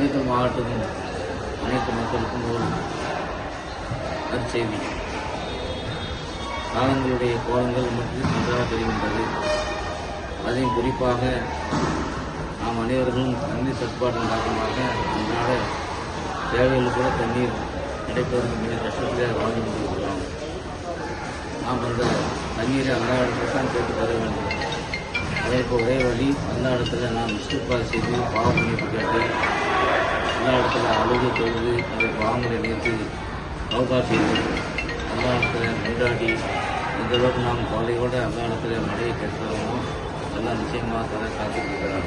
திண்டுக்கல் மாவட்டத்தின் அனைத்து மக்களுக்கும் ஒரு நற்செய்தி. காலங்களுடைய கோலங்கள் நமக்கு நன்றாக தெரிகின்றது. அதையும் குறிப்பாக நாம் அனைவர்களும் தண்ணீர் தட்டுப்பாட்டின் காரணமாக அன்றாட தேவையில் கூட தண்ணீர் கிடைப்பதற்கு மிக கஷ்டத்திலே வாழ்ந்து கொண்டிருக்கிறோம். நாம் அந்த தண்ணீரை எல்லா இடத்துல தான் கேட்டு தர வேண்டும். அதற்கு ஒரே வழி, எல்லா இடத்துல நாம் இஸ்திக்பார் செய்து பாவ மன்னிப்பு கேட்டு எல்லா இடத்துல அழுது தொழுது அந்த பாவங்களை நிறுத்தி தௌபா செய்து எல்லா இடத்துல கொண்டாடி இந்த அளவுக்கு நாம் கவலையோடு எல்லா இடத்துல மழையை கேட்கிறோமோ எல்லாம் நிச்சயமாக தர காத்துக்கிறார்.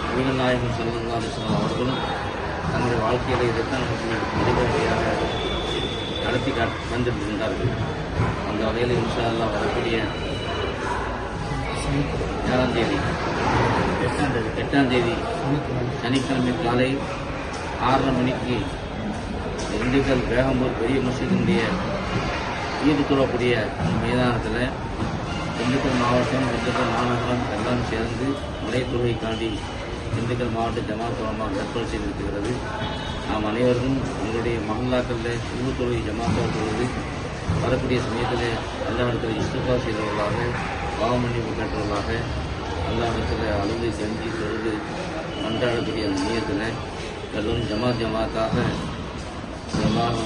நபிகள் நாயகம் ஸல்லல்லாஹு அலைஹி வஸல்லம் அவர்களும் தங்களுடைய வாழ்க்கையில் இதைத்தான் நமக்கு வழிமுறையாக நடத்தி வந்துருந்தார்கள். அந்த வகையில் இன்ஷா அல்லாஹ் வரக்கூடிய 7ஆம் தேதி 8ஆம் தேதி சனிக்கிழமை காலை 6:30 மணிக்கு திண்டுக்கல் பேகம்பூர் பெரிய மசூதியினுடைய ஈது தொழக்கூடிய மைதானத்தில் திண்டுக்கல் மாவட்டம், திண்டுக்கல் மாநகரம் எல்லாம் சேர்ந்து மலை தொழுகைக்காண்டி திண்டுக்கல் மாவட்ட ஜமாத் உலமா ஏற்பாடு செய்திருக்கிறது. நாம் அனைவரும் எங்களுடைய மஹல்லாக்களில் சுபு தொழுகை ஜமாத்தாக தொழுது வரக்கூடிய சமயத்தில் எல்லா இடத்துல இஸ்திக்பார் செய்தவர்களாக பாவ மன்னிப்பு கேட்டவர்களாக எல்லா இடத்துல அழுது செஞ்சு தொழுது மன்றாடக்கூடிய அந்த நியத்தில் எல்லோரும் ஜமாத்தாக எல்லாம்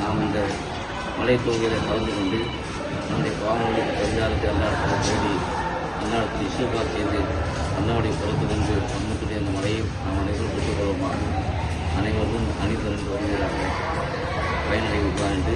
நாம் இந்த மலை தொகுதியில் கலந்து கொண்டு நம்முடைய பாவங்களுக்கு பரிகாரத்தை எல்லா இடத்துல தேடி எல்லா இடத்துல இஸ்திக்பார் செய்து அல்லாவுடைய புறத்திலிருந்து நம்முடைய அந்த மலையை நாம் அனைவரும் பெற்றுக்கொள்வோமா. அனைவரும் அணிதிரண்டு வருகிறார்கள் பயனடைவிப்பார் என்று